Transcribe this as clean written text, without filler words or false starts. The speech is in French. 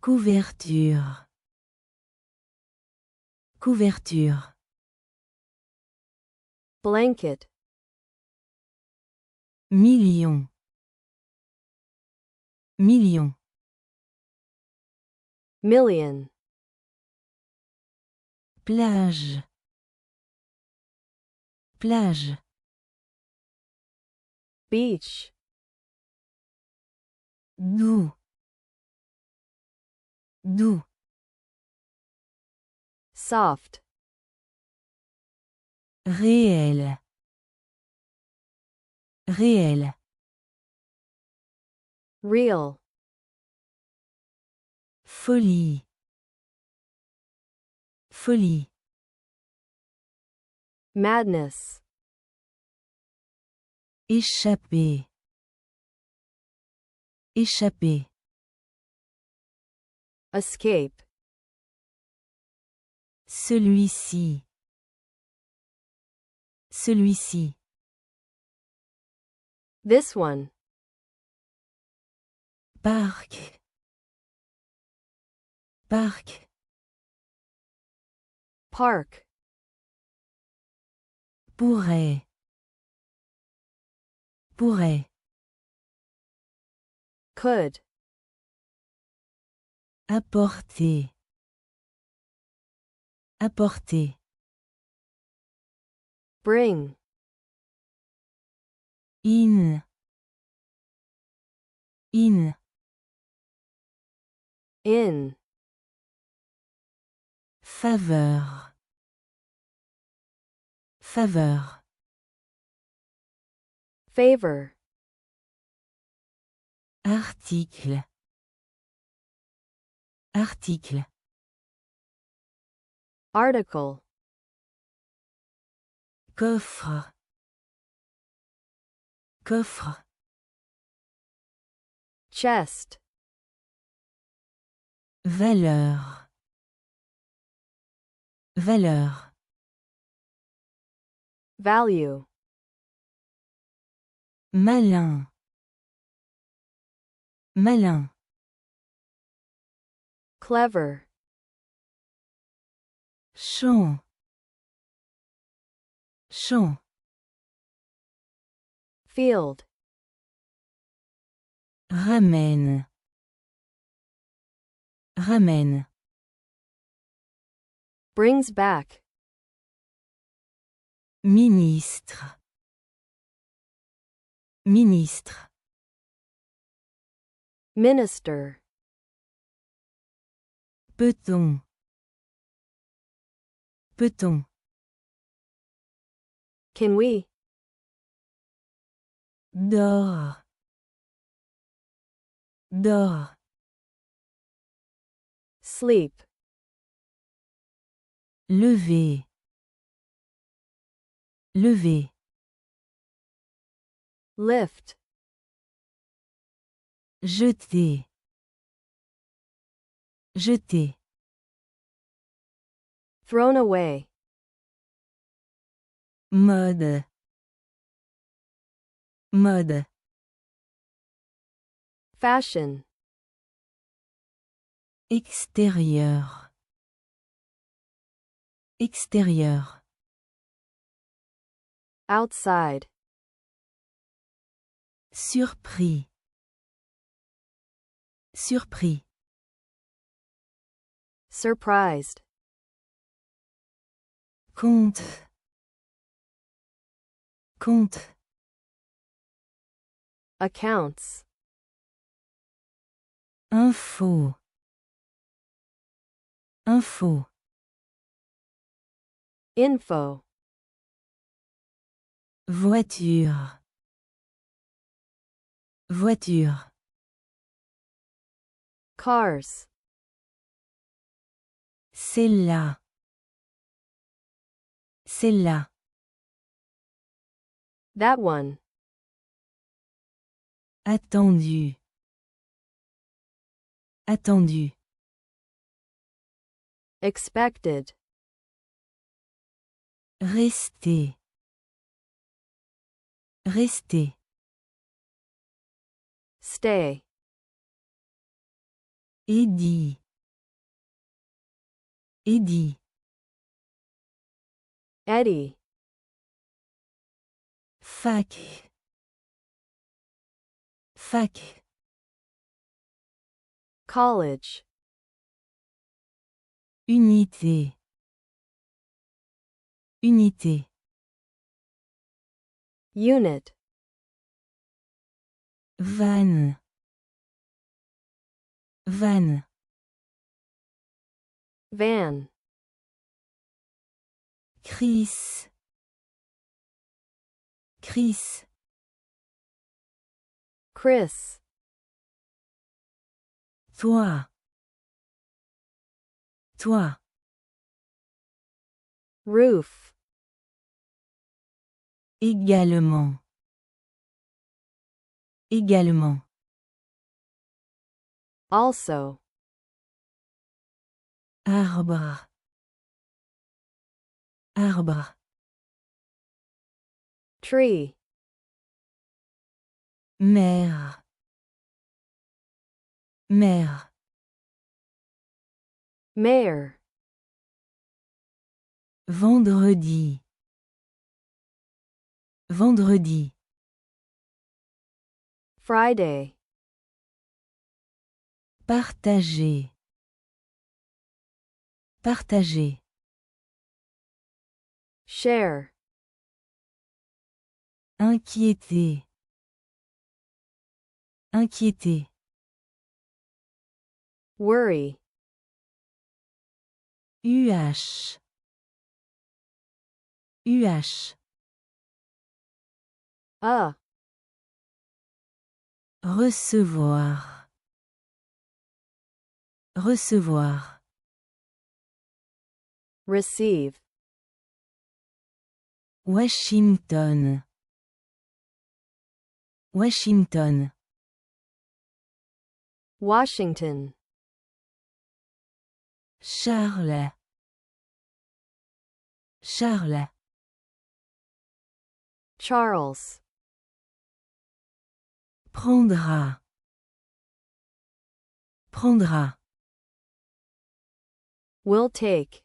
Couverture. Couverture. Blanket. Million. Million. Million. Plage. Plage. Beach. Doux. Doux. Soft. Réel. Réel. Real. Folie. Folie. Madness. Échapper. Échapper. Escape. Celui-ci. Celui-ci. This one. Parc. Parc. Park. Pourrait. Pourrait. Could. Apporter. Apporter. Bring. In. In. In. Faveur. Faveur. Favor. Article. Article. Article. Coffre. Coffre. Chest. Valeur. Valeur. Value. Malin. Malin. Clever. Champ. Champ. Field. Ramène. Ramène. Brings back. Ministre. Ministre. Minister. Peut-on. Peut-on. Can we? Dors. Dors. Sleep. Lever. Lever. Lift. Jeter. Jeter. Thrown away. Mode. Mode. Fashion. Extérieur. Extérieur. Outside. Surpris. Surpris. Surprised. Compte. Compte. Accounts. Info. Info. Info. Voiture. Voiture. Cars. C'est là. C'est là. That one. Attendu. Attendu. Expected. Rester. Rester. Stay. Eddie. Eddie. Eddie. Fac. Fac. College. Unité. Unité. Unit. Van. Van. Van. Chris. Chris. Chris. Toi. Toi. Roof. Également. Également. Also. Arbre. Arbre. Tree. Mère. Mère. Mayor. Vendredi. Vendredi. Friday. Partager. Partager. Share. Inquiéter. Inquiéter. Worry. UH. UH. Recevoir. Recevoir. Receive. Washington. Washington. Washington. Charles. Charles. Charles. Prendra. Prendra. Will take.